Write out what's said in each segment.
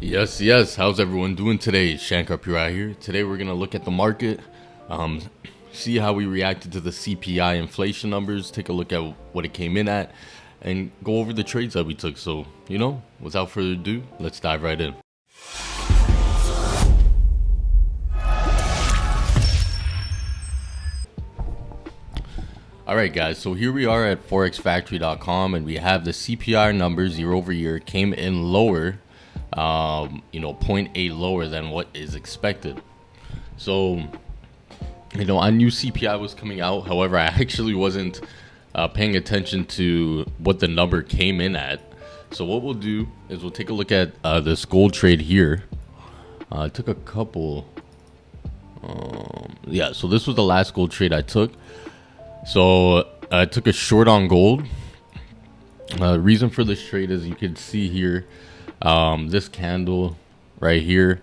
Yes. How's everyone doing today? Shankar Pura here. Today we're gonna look at the market, um, see how we reacted to the CPI inflation numbers, take a look at what it came in at, and go over the trades that we took. So, without further ado, let's dive right in. All right, guys. So here we are at forexfactory.com, and we have the CPI numbers year over year came in lower. 0.8 lower than what is expected. So, I knew CPI was coming out. However, I actually wasn't paying attention to what the number came in at. So what we'll do is we'll take a look at this gold trade here. I took a couple. So this was the last gold trade I took. So I took a short on gold. Reason for this trade, as you can see here, this candle right here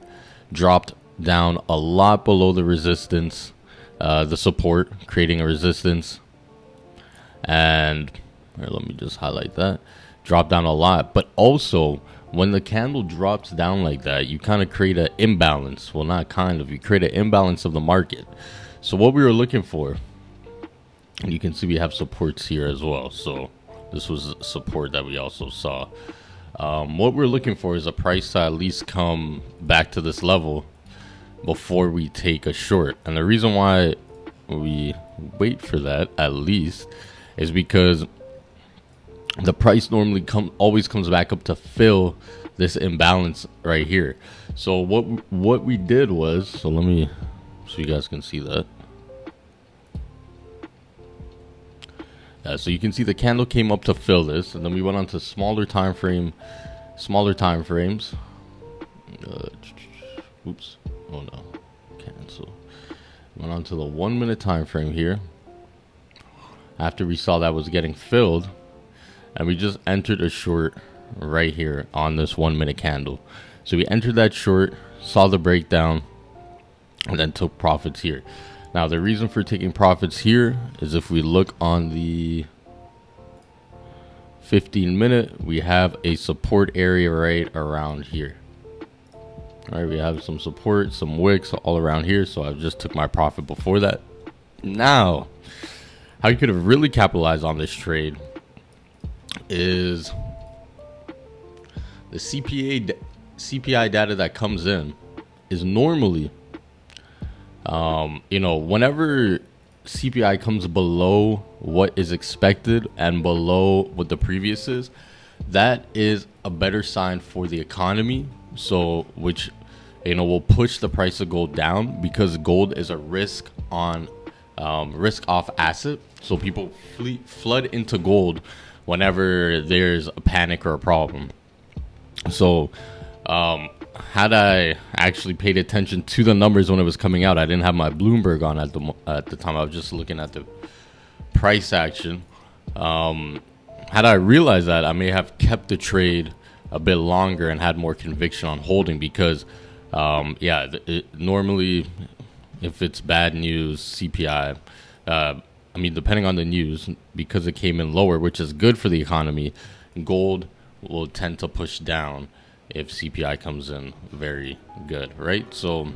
dropped down a lot below the resistance, the support, creating a resistance. And let me just highlight that. Dropped down a lot. But also, when the candle drops down like that, you kind of create an imbalance. Well, not kind of. You create an imbalance of the market. So what we were looking for, and you can see we have supports here as well. So this was support that we also saw. What we're looking for is a price to at least come back to this level before we take a short. And the reason why we wait for that at least is because the price normally always comes back up to fill this imbalance right here. So what we did was, so you guys can see that. So you can see the candle came up to fill this, and then we went on to smaller time frames. Oops. Oh no. Cancel. Went on to the 1 minute time frame here. After we saw that was getting filled, and we just entered a short right here on this 1 minute candle. So we entered that short, saw the breakdown, and then took profits here. Now, the reason for taking profits here is if we look on the 15 minute, we have a support area right around here. All right, we have some support, some wicks all around here. So I just took my profit before that. Now, how you could have really capitalized on this trade is the CPI data that comes in is normally, whenever CPI comes below what is expected and below what the previous is, that is a better sign for the economy. So, which, will push the price of gold down, because gold is a risk off asset. So people flood into gold whenever there's a panic or a problem. So, had I actually paid attention to the numbers when it was coming out, I didn't have my Bloomberg on at the time. I was just looking at the price action. Had I realized that, I may have kept the trade a bit longer and had more conviction on holding, because normally if it's bad news, CPI, depending on the news, because it came in lower, which is good for the economy, gold will tend to push down if CPI comes in very good, right? So,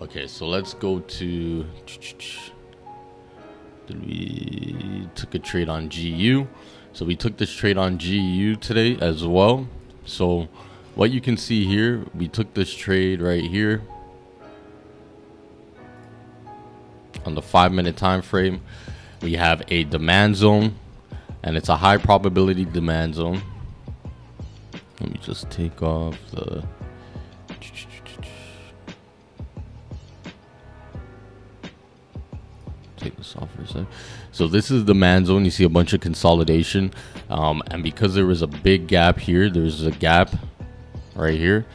okay, so let's go to, we took a trade on GU. So we took this trade on GU today as well. So what you can see here, we took this trade right here on the 5 minute time frame. We have a demand zone, and it's a high probability demand zone. Let me just take off the take this off for a sec. So this is the demand zone. You see a bunch of consolidation, and because there was a big gap here, there's a gap right here.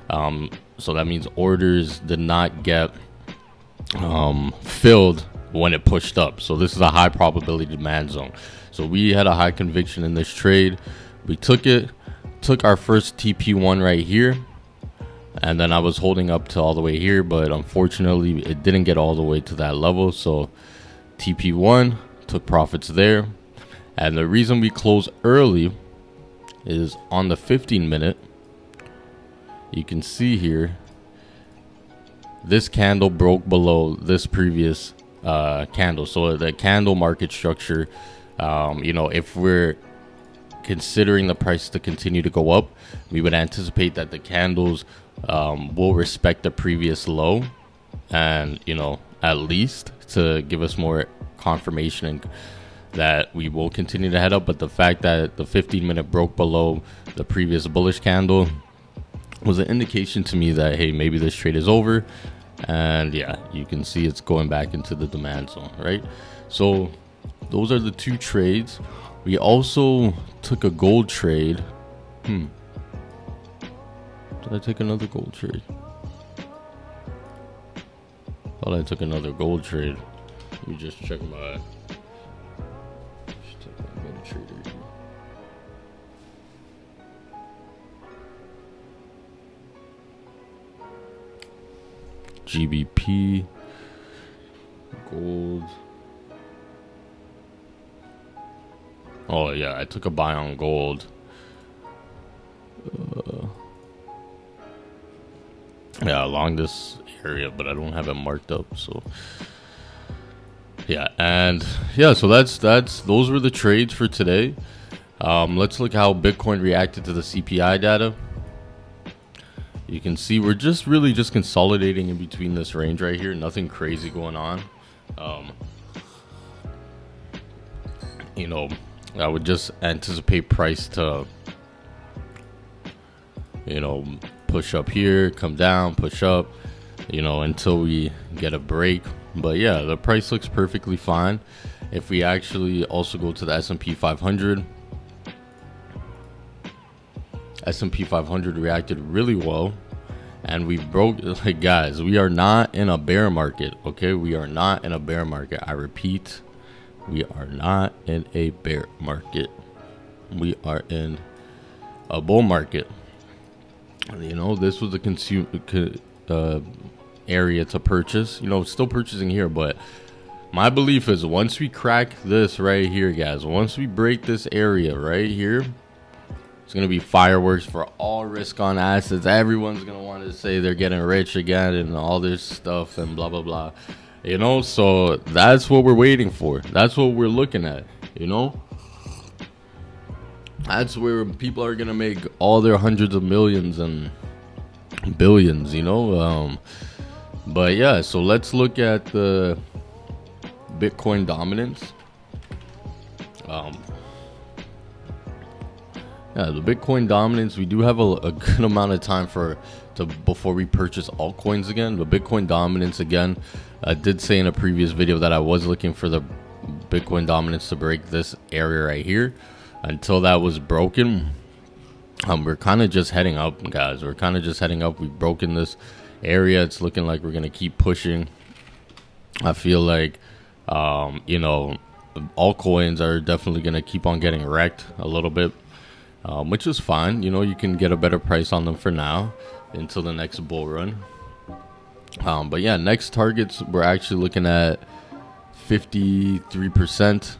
So that means orders did not get filled when it pushed up. So this is a high probability demand zone. So we had a high conviction in this trade. We took our first TP1 right here, and then I was holding up to all the way here, but unfortunately it didn't get all the way to that level. So TP1, took profits there. And the reason we close early is on the 15 minute, you can see here, this candle broke below this previous candle. So the candle market structure, you know, if we're considering the price to continue to go up, we would anticipate that the candles will respect the previous low, and you know, at least to give us more confirmation that we will continue to head up. But the fact that the 15-minute broke below the previous bullish candle was an indication to me that, hey, maybe this trade is over. And yeah, you can see it's going back into the demand zone, right? So those are the two trades. We also took a gold trade. Did I take another gold trade? Thought I took another gold trade. Let me just check my trader here. GBP, gold. Oh yeah, I took a buy on gold. Yeah, along this area, but I don't have it marked up. So yeah, and yeah, so that's those were the trades for today. Let's look how Bitcoin reacted to the CPI data. You can see we're just really just consolidating in between this range right here. Nothing crazy going on. You know, I would just anticipate price to, you know, push up here, come down, push up, you know, until we get a break. But yeah, the price looks perfectly fine. If we actually also go to the S&P 500, S&P 500 reacted really well, and we broke. Like, guys, we are not in a bear market, okay? We are not in a bear market. I repeat, we are not in a bear market. We are in a bull market. You know, this was a area to purchase. You know, still purchasing here, but my belief is once we crack this right here, guys, once we break this area right here, it's going to be fireworks for all risk on assets. Everyone's going to want to say they're getting rich again and all this stuff and blah, blah, blah. You know, so that's what we're waiting for. That's what we're looking at, you know. That's where people are going to make all their hundreds of millions and billions, you know. But yeah, so let's look at the Bitcoin dominance. Yeah, the Bitcoin dominance, we do have a good amount of time before we purchase altcoins again. But Bitcoin dominance, again, I did say in a previous video that I was looking for the Bitcoin dominance to break this area right here. Until that was broken, we're kind of just heading up, guys. We're kind of just heading up. We've broken this area. It's looking like we're going to keep pushing. I feel like, you know, altcoins are definitely going to keep on getting wrecked a little bit. Which is fine. You know, you can get a better price on them for now until the next bull run. But yeah, next targets, we're actually looking at 53%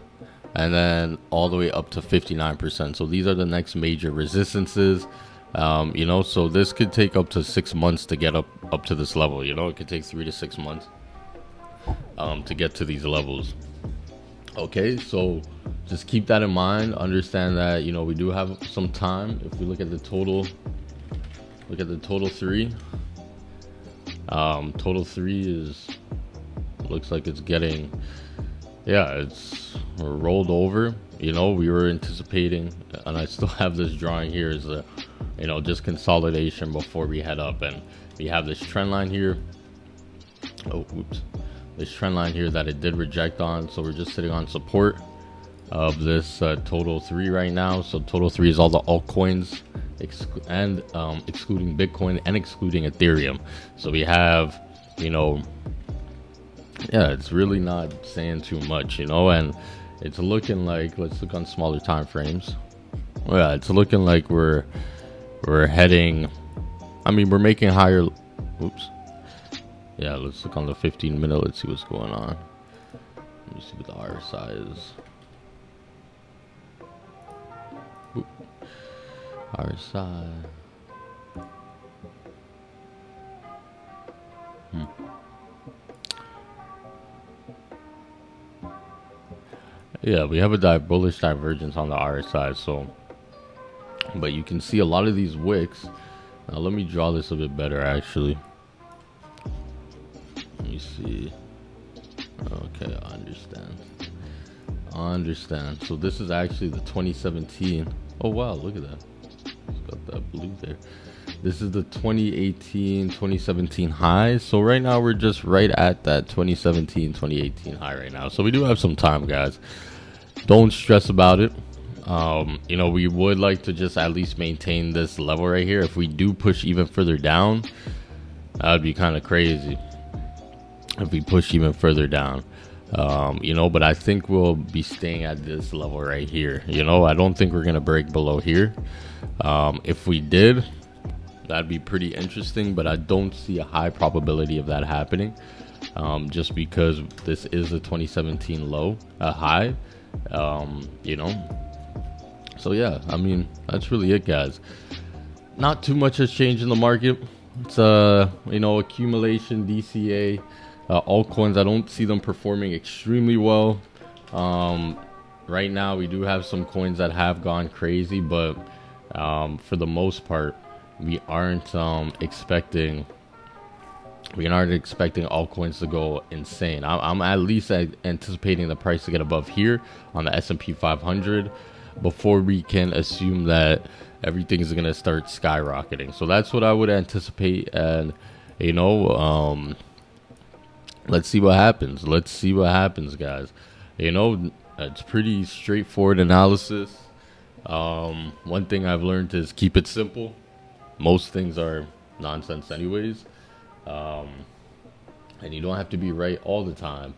and then all the way up to 59%. So these are the next major resistances. You know, so this could take up to 6 months to get up to this level. You know, it could take 3 to 6 months to get to these levels. Okay, so just keep that in mind. Understand that, you know, we do have some time. If we look at the total three, total three is, looks like it's getting, yeah, it's rolled over. You know, we were anticipating, and I still have this drawing here, is the, you know, just consolidation before we head up. And we have this trend line here. Oh, oops. This trend line here that it did reject on. So we're just sitting on support of this total three right now. So total three is all the altcoins and excluding Bitcoin and excluding Ethereum. So we have, you know, yeah, it's really not saying too much, you know, and it's looking like, let's look on smaller time frames. Yeah, it's looking like we're heading, I mean, we're making higher, oops. Yeah, let's look on the 15-minute. Let's see what's going on. Let me see what the RSI is. Oop. RSI. Yeah, we have a bullish divergence on the RSI. So, but you can see a lot of these wicks. Now let me draw this a bit better, actually. Let me see. Okay, I understand. So this is actually the 2017. Oh wow, look at that. It's got that blue there. This is the 2018, 2017 high. So right now we're just right at that 2017, 2018 high right now. So we do have some time, guys. Don't stress about it. We would like to just at least maintain this level right here. If we do push even further down, that would be kind of crazy. If we push even further down, but I think we'll be staying at this level right here. I don't think we're going to break below here. If we did, that'd be pretty interesting, but I don't see a high probability of that happening, just because this is a 2017 low, a high, So yeah, I mean, that's really it, guys. Not too much has changed in the market. It's accumulation, DCA, altcoins. I don't see them performing extremely well. Right now we do have some coins that have gone crazy, but for the most part, we aren't expecting altcoins to go insane. I'm at least anticipating the price to get above here on the S&P 500 before we can assume that everything is going to start skyrocketing. So that's what I would anticipate. And let's see what happens. Guys. It's pretty straightforward analysis. One thing I've learned is keep it simple. Most things are nonsense anyways. And you don't have to be right all the time.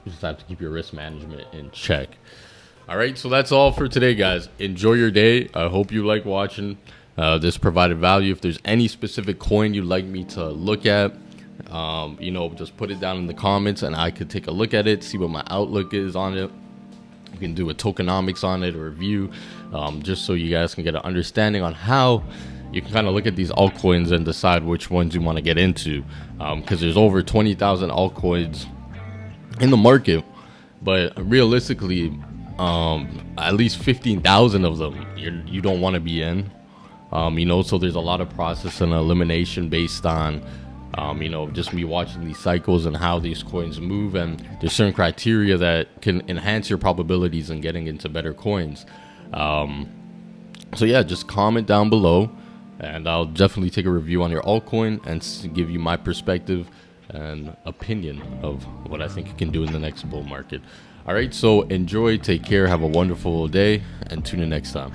You just have to keep your risk management in check. All right, so that's all for today, guys. Enjoy your day. I hope you like watching. This provided value. If there's any specific coin you'd like me to look at, just put it down in the comments and I could take a look at it, see what my outlook is on it. You can do a tokenomics on it, a review, just so you guys can get an understanding on how you can kind of look at these altcoins and decide which ones you want to get into, because there's over 20,000 altcoins in the market, but realistically, at least 15,000 of them you don't want to be in. So there's a lot of process and elimination based on just me watching these cycles and how these coins move, and there's certain criteria that can enhance your probabilities in getting into better coins. So yeah, just comment down below and I'll definitely take a review on your altcoin and give you my perspective and opinion of what I think you can do in the next bull market. All right, so enjoy, take care, have a wonderful day, and tune in next time.